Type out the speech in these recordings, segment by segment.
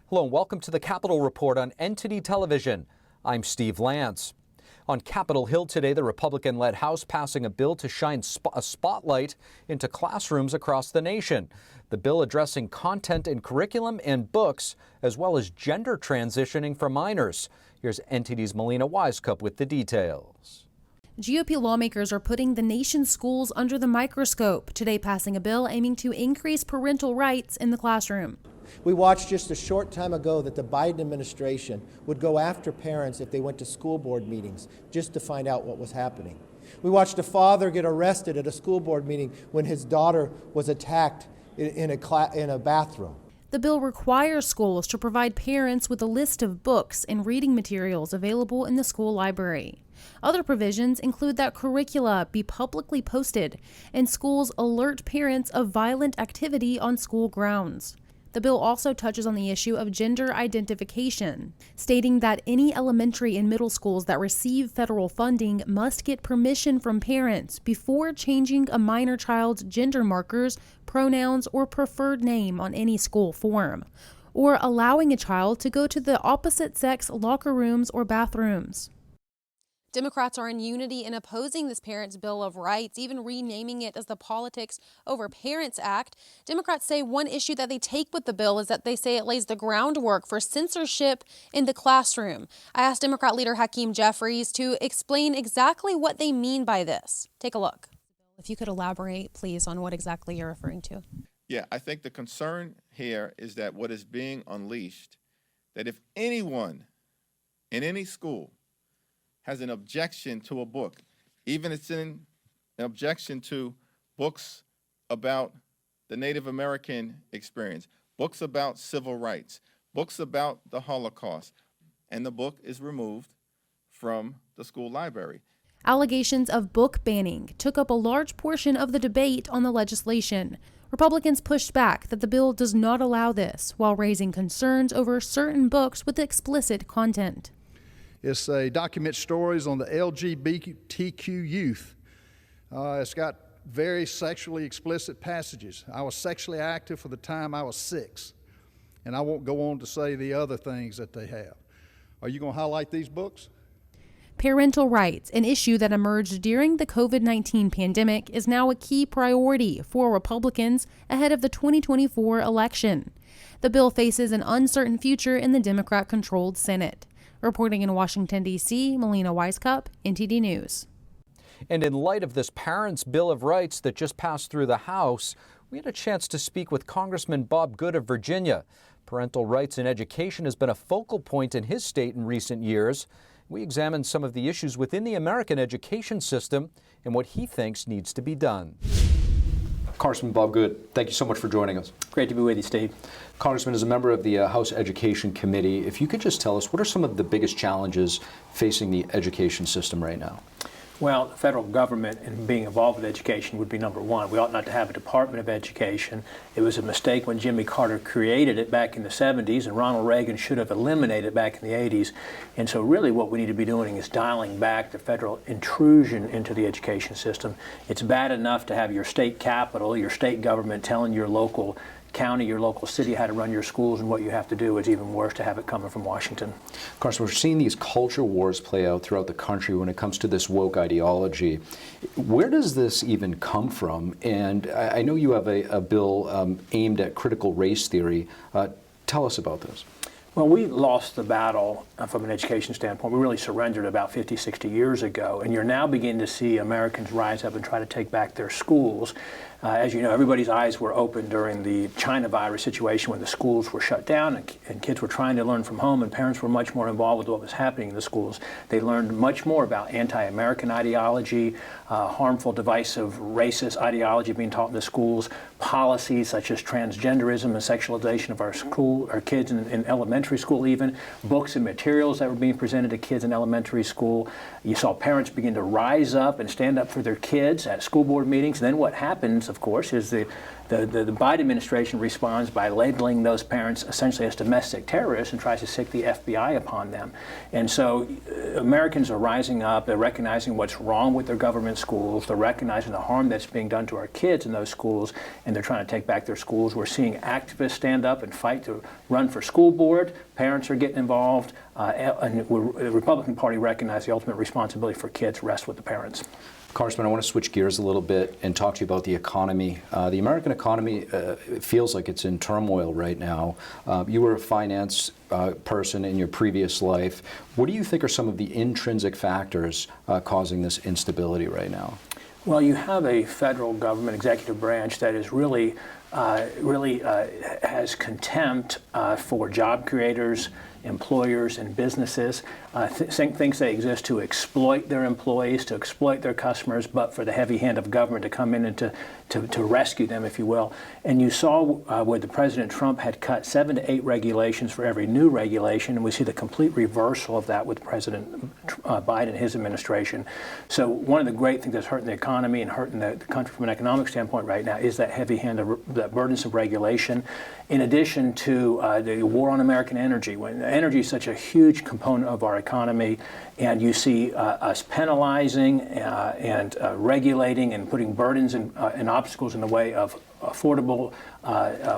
Hello and welcome to the Capitol Report on NTD Television. I'm Steve Lance. On Capitol Hill today, the Republican-led House passing a bill to shine a spotlight into classrooms across the nation. The bill addressing content in curriculum and books, as well as gender transitioning for minors. Here's NTD's Melina Wisecup with the details. GOP lawmakers are putting the nation's schools under the microscope, today passing a bill aiming to increase parental rights in the classroom. We watched just a short time ago that the Biden administration would go after parents if they went to school board meetings just to find out what was happening. We watched a father get arrested at a school board meeting when his daughter was attacked in a bathroom. The bill requires schools to provide parents with a list of books and reading materials available in the school library. Other provisions include that curricula be publicly posted and schools alert parents of violent activity on school grounds. The bill also touches on the issue of gender identification, stating that any elementary and middle schools that receive federal funding must get permission from parents before changing a minor child's gender markers, pronouns, or preferred name on any school form, or allowing a child to go to the opposite sex locker rooms or bathrooms. Democrats are in unity in opposing this Parents' Bill of Rights, even renaming it as the Politics Over Parents Act. Democrats say one issue that they take with the bill is that they say it lays the groundwork for censorship in the classroom. I asked Democrat leader Hakeem Jeffries to explain exactly what they mean by this. Take a look. If you could elaborate, please, on what exactly you're referring to. Yeah, I think the concern here is that what is being unleashed, that if anyone in any school has an objection to a book, even it's in an objection to books about the Native American experience, books about civil rights, books about the Holocaust, and the book is removed from the school library. Allegations of book banning took up a large portion of the debate on the legislation. Republicans pushed back that the bill does not allow this, while raising concerns over certain books with explicit content. It's a document stories on the LGBTQ youth. It's got very sexually explicit passages. I was sexually active for the time I was 6, and I won't go on to say the other things that they have. Are you going to highlight these books? Parental rights, an issue that emerged during the COVID-19 pandemic, is now a key priority for Republicans ahead of the 2024 election. The bill faces an uncertain future in the Democrat-controlled Senate. Reporting in Washington, D.C., Melina Wisecup, NTD News. And in light of this Parents' Bill of Rights that just passed through the House, we had a chance to speak with Congressman Bob Good of Virginia. Parental rights in education has been a focal point in his state in recent years. We examined some of the issues within the American education system and what he thinks needs to be done. Congressman Bob Good, thank you so much for joining us. Great to be with you, Steve. Congressman, as a member of the House Education Committee, if you could just tell us, what are some of the biggest challenges facing the education system right now? Well, the federal government and being involved with education would be number one. We ought not to have a Department of Education. It was a mistake when Jimmy Carter created it back in the 70s, and Ronald Reagan should have eliminated it back in the 80s. And so really what we need to be doing is dialing back the federal intrusion into the education system. It's bad enough to have your state capital, your state government telling your local county, your local city how to run your schools and what you have to do. It's even worse to have it coming from Washington. Of course, we're seeing these culture wars play out throughout the country when it comes to this woke ideology. Where does this even come from? And I know you have a bill aimed at critical race theory. Tell us about this. Well, we lost the battle from an education standpoint. We really surrendered about 50, 60 years ago, and you're now beginning to see Americans rise up and try to take back their schools. As you know, everybody's eyes were open during the China virus situation when the schools were shut down and kids were trying to learn from home, and parents were much more involved with what was happening in the schools. They learned much more about anti-American ideology, harmful, divisive, racist ideology being taught in the schools, policies such as transgenderism and sexualization of our kids in elementary school even, books and materials that were being presented to kids in elementary school. You saw parents begin to rise up and stand up for their kids at school board meetings. And then what happens, of course, is the Biden administration responds by labeling those parents essentially as domestic terrorists and tries to stick the FBI upon them. And so Americans are rising up, they're recognizing what's wrong with their government schools, they're recognizing the harm that's being done to our kids in those schools, and they're trying to take back their schools. We're seeing activists stand up and fight to run for school board. Parents are getting involved, and the Republican Party recognizes the ultimate responsibility for kids rests with the parents. Congressman, I want to switch gears a little bit and talk to you about the economy. The American economy feels like it's in turmoil right now. You were a finance person in your previous life. What do you think are some of the intrinsic factors causing this instability right now? Well, you have a federal government executive branch that is really has contempt for job creators, employers, and businesses, thinks they exist to exploit their employees, to exploit their customers, but for the heavy hand of government to come in and to rescue them, if you will. And you saw where the President Trump had cut 7 to 8 regulations for every new regulation, and we see the complete reversal of that with President Biden and his administration. So one of the great things that's hurting the economy and hurting the country from an economic standpoint right now is that heavy hand of that burdensome regulation, in addition to the war on American energy. When energy is such a huge component of our economy, and you see us penalizing and regulating and putting burdens and obstacles in the way of affordable,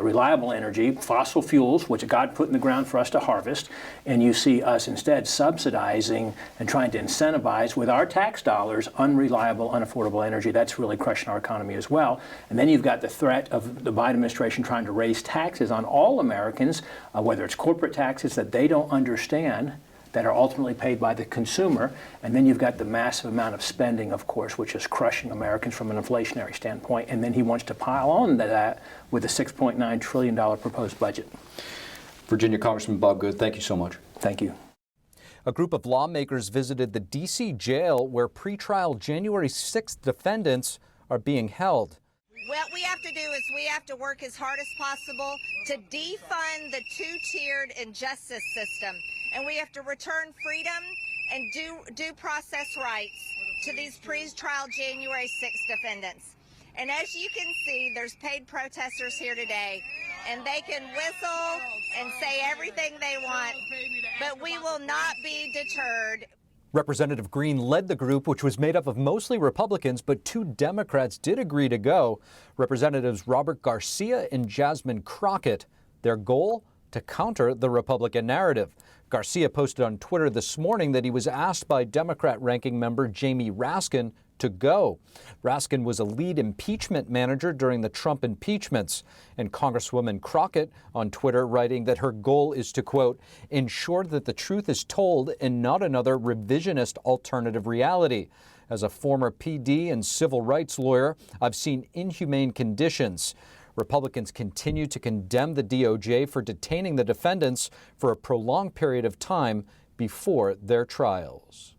reliable energy, fossil fuels, which God put in the ground for us to harvest, and you see us instead subsidizing and trying to incentivize with our tax dollars unreliable, unaffordable energy. That's really crushing our economy as well. And then you've got the threat of the Biden administration trying to raise taxes on all Americans, whether it's corporate taxes that they don't understand, that are ultimately paid by the consumer. And then you've got the massive amount of spending, of course, which is crushing Americans from an inflationary standpoint. And then he wants to pile on to that with a $6.9 trillion proposed budget. Virginia Congressman Bob Good, thank you so much. Thank you. A group of lawmakers visited the D.C. jail where pretrial January 6th defendants are being held. What we have to do is we have to work as hard as possible to defund the two-tiered injustice system. And we have to return freedom and due process rights to these pre-trial January 6th defendants. And as you can see, there's paid protesters here today, and they can whistle and say everything they want, but we will not be deterred. Representative Green led the group, which was made up of mostly Republicans, but 2 Democrats did agree to go. Representatives Robert Garcia and Jasmine Crockett. Their goal? To counter the Republican narrative. Garcia posted on Twitter this morning that he was asked by Democrat ranking member Jamie Raskin to go. Raskin was a lead impeachment manager during the Trump impeachments, and Congresswoman Crockett on Twitter writing that her goal is to, quote, ensure that the truth is told and not another revisionist alternative reality. As a former PD and civil rights lawyer, I've seen inhumane conditions. Republicans continue to condemn the DOJ for detaining the defendants for a prolonged period of time before their trials.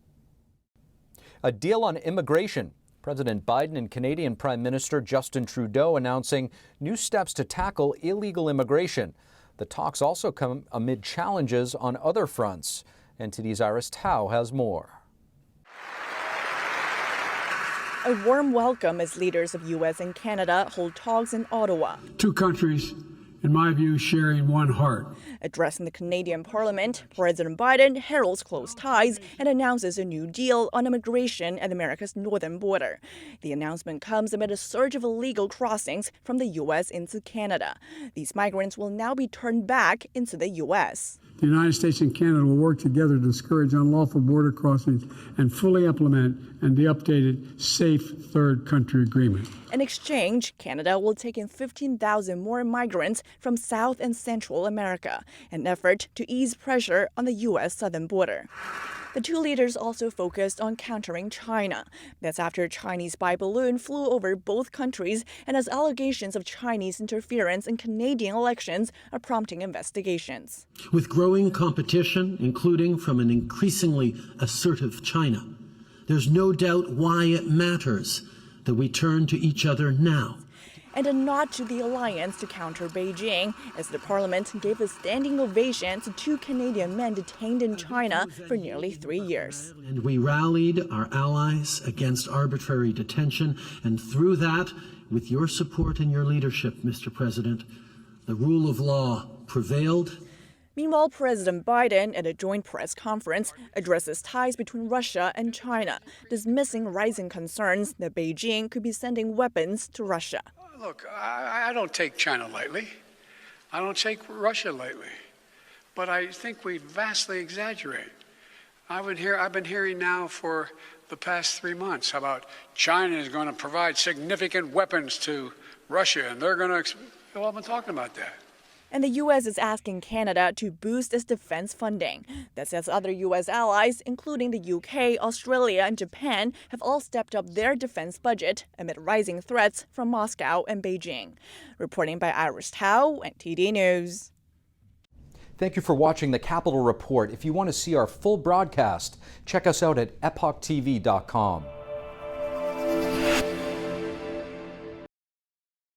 A deal on immigration. President Biden and Canadian Prime Minister Justin Trudeau announcing new steps to tackle illegal immigration. The talks also come amid challenges on other fronts. NTD's Iris Tao has more. A warm welcome as leaders of U.S. and Canada hold talks in Ottawa. 2 countries, in my view, sharing one heart. Addressing the Canadian Parliament, President Biden heralds close ties and announces a new deal on immigration at America's northern border. The announcement comes amid a surge of illegal crossings from the U.S. into Canada. These migrants will now be turned back into the U.S. The United States and Canada will work together to discourage unlawful border crossings and fully implement the updated Safe Third Country Agreement. In exchange, Canada will take in 15,000 more migrants from South and Central America, an effort to ease pressure on the U.S. southern border. The 2 leaders also focused on countering China. That's after a Chinese spy balloon flew over both countries and as allegations of Chinese interference in Canadian elections are prompting investigations. With growing competition, including from an increasingly assertive China, there's no doubt why it matters that we turn to each other now. And a nod to the alliance to counter Beijing, as the parliament gave a standing ovation to 2 Canadian men detained in China for nearly 3 years. And we rallied our allies against arbitrary detention, and through that, with your support and your leadership, Mr. President, the rule of law prevailed. Meanwhile, President Biden, at a joint press conference, addresses ties between Russia and China, dismissing rising concerns that Beijing could be sending weapons to Russia. Look, I don't take China lightly. I don't take Russia lightly. But I think we vastly exaggerate. I've been hearing now for the past 3 months about China is going to provide significant weapons to Russia, and they're going to. Well, I've been talking about that. And the U.S. is asking Canada to boost its defense funding. That says other U.S. allies, including the UK, Australia, and Japan, have all stepped up their defense budget amid rising threats from Moscow and Beijing. Reporting by Iris Tao and TD News. Thank you for watching the Capitol Report. If you want to see our full broadcast, check us out at epochtv.com.